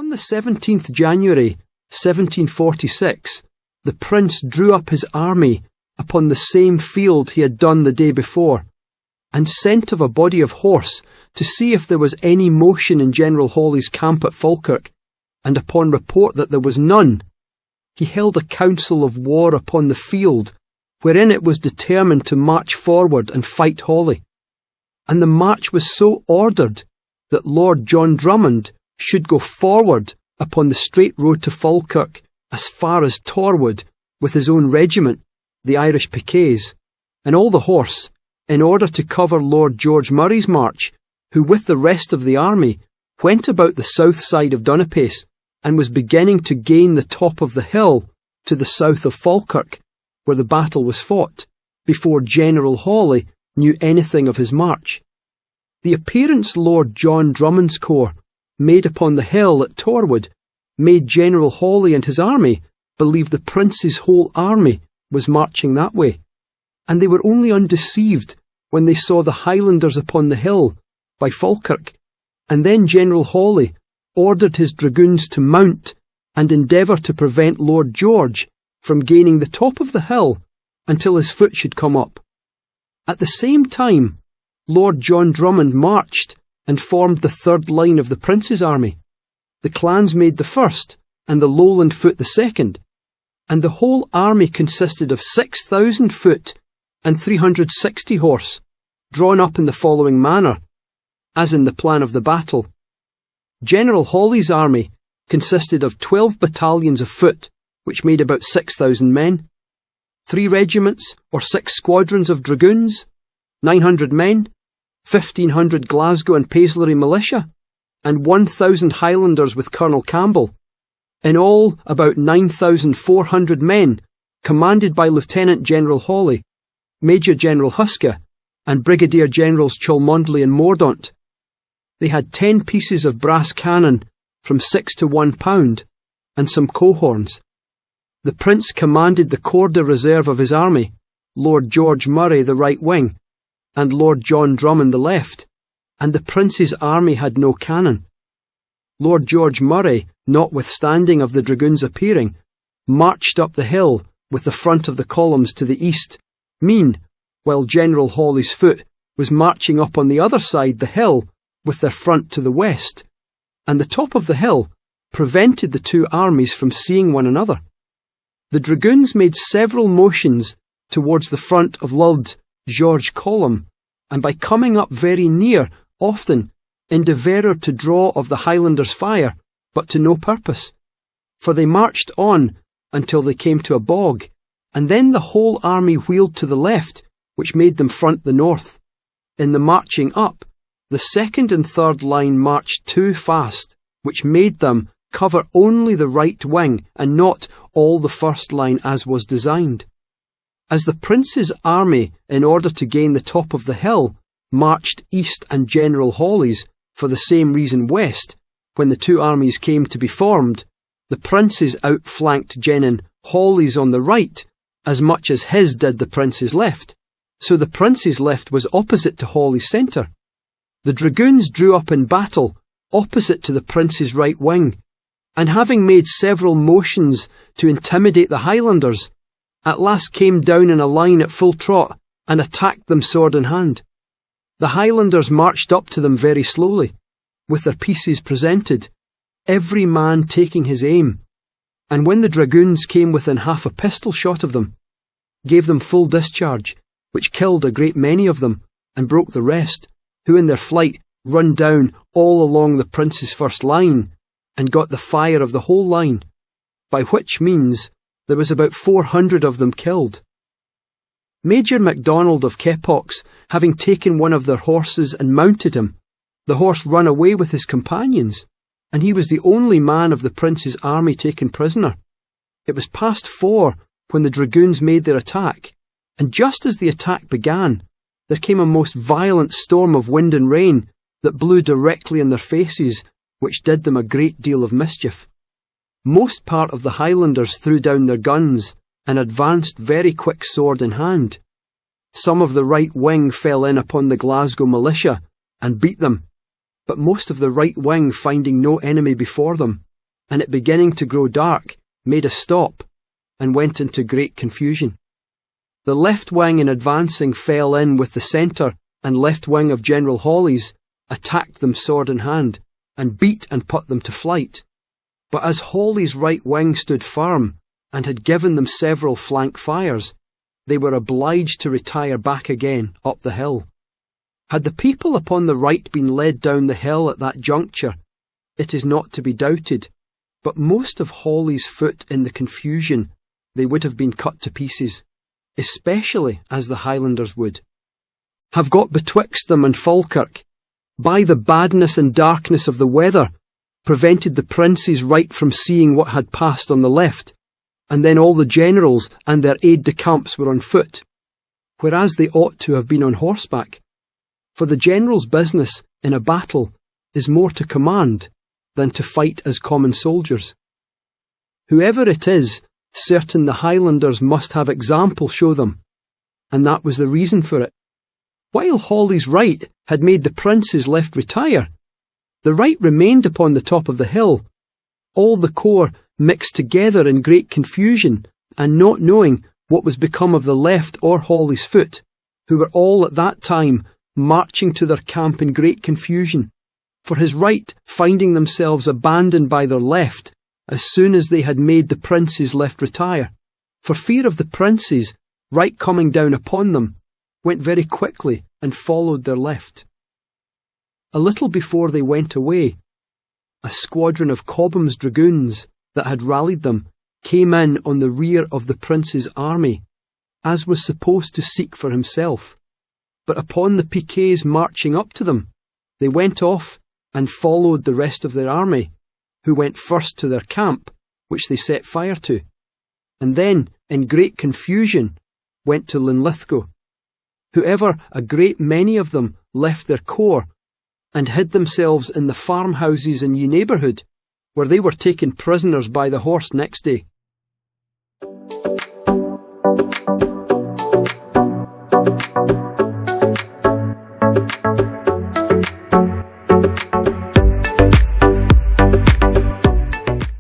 On the 17th January 1746, the prince drew up his army upon the same field he had done the day before, and sent of a body of horse to see if there was any motion in General Hawley's camp at Falkirk, and upon report that there was none, he held a council of war upon the field, wherein it was determined to march forward and fight Hawley. And the march was so ordered that Lord John Drummond should go forward upon the straight road to Falkirk as far as Torwood with his own regiment, the Irish Piquets, and all the horse, in order to cover Lord George Murray's march, who with the rest of the army went about the south side of Dunipace and was beginning to gain the top of the hill to the south of Falkirk, where the battle was fought, before General Hawley knew anything of his march. The appearance Lord John Drummond's corps made upon the hill at Torwood made General Hawley and his army believe the prince's whole army was marching that way, and they were only undeceived when they saw the Highlanders upon the hill by Falkirk, and then General Hawley ordered his dragoons to mount and endeavour to prevent Lord George from gaining the top of the hill until his foot should come up. At the same time, Lord John Drummond marched and formed the third line of the prince's army. The clans made the first, and the Lowland foot the second, and the whole army consisted of 6,000 foot and 360 horse, drawn up in the following manner, as in the plan of the battle. General Hawley's army consisted of 12 battalions of foot, which made about 6,000 men, 3 regiments or 6 squadrons of dragoons, 900 men, 1,500 Glasgow and Paisley militia, and 1,000 Highlanders with Colonel Campbell. In all, about 9,400 men, commanded by Lieutenant General Hawley, Major General Huska, and Brigadier Generals Cholmondeley and Mordaunt. They had 10 pieces of brass cannon from 6 to 1 pound, and some cohorns. The Prince commanded the corps de reserve of his army, Lord George Murray the right wing, and Lord John Drummond the left, and the Prince's army had no cannon. Lord George Murray, notwithstanding of the dragoons appearing, marched up the hill with the front of the columns to the east, while General Hawley's foot was marching up on the other side the hill with their front to the west, and the top of the hill prevented the two armies from seeing one another. The dragoons made several motions towards the front of Lord George column, and by coming up very near, often endeavoured to draw of the Highlanders' fire, but to no purpose, for they marched on until they came to a bog, and then the whole army wheeled to the left, which made them front the north. In the marching up, the second and third line marched too fast, which made them cover only the right wing and not all the first line as was designed. As the Prince's army, in order to gain the top of the hill, marched east and General Hawley's, for the same reason west, when the two armies came to be formed, the Prince's outflanked General Hawley's on the right, as much as his did the Prince's left, so the Prince's left was opposite to Hawley's centre. The dragoons drew up in battle, opposite to the Prince's right wing, and having made several motions to intimidate the Highlanders, at last came down in a line at full trot and attacked them sword in hand. The Highlanders marched up to them very slowly, with their pieces presented, every man taking his aim, and when the dragoons came within half a pistol shot of them, gave them full discharge, which killed a great many of them, and broke the rest, who in their flight run down all along the Prince's first line, and got the fire of the whole line, by which means there was about 400 of them killed. Major MacDonald of Keppox, having taken one of their horses and mounted him, the horse ran away with his companions, and he was the only man of the Prince's army taken prisoner. It was past 4 when the dragoons made their attack, and just as the attack began, there came a most violent storm of wind and rain that blew directly in their faces, which did them a great deal of mischief. Most part of the Highlanders threw down their guns and advanced very quick sword in hand. Some of the right wing fell in upon the Glasgow militia and beat them, but most of the right wing, finding no enemy before them, and it beginning to grow dark, made a stop, and went into great confusion. The left wing in advancing fell in with the centre and left wing of General Hawley's, attacked them sword in hand, and beat and put them to flight. But as Hawley's right wing stood firm, and had given them several flank fires, they were obliged to retire back again up the hill. Had the people upon the right been led down the hill at that juncture, it is not to be doubted, but most of Hawley's foot in the confusion, they would have been cut to pieces, especially as the Highlanders would have got betwixt them and Falkirk, by the badness and darkness of the weather, prevented the princes right from seeing what had passed on the left, and then all the generals and their aides-de-camps were on foot, whereas they ought to have been on horseback. For the general's business in a battle is more to command than to fight as common soldiers. Whoever it is, certain the Highlanders must have example show them, and that was the reason for it. While Hawley's right had made the princes left retire, the right remained upon the top of the hill, all the corps mixed together in great confusion, and not knowing what was become of the left or Hawley's foot, who were all at that time marching to their camp in great confusion, for his right finding themselves abandoned by their left as soon as they had made the princes left retire, for fear of the princes, right coming down upon them, went very quickly and followed their left. A little before they went away, a squadron of Cobham's dragoons that had rallied them came in on the rear of the prince's army, as was supposed to seek for himself. But upon the piquets marching up to them, they went off and followed the rest of their army, who went first to their camp, which they set fire to, and then, in great confusion, went to Linlithgow. However, a great many of them left their corps and hid themselves in the farmhouses in ye neighbourhood, where they were taken prisoners by the horse next day.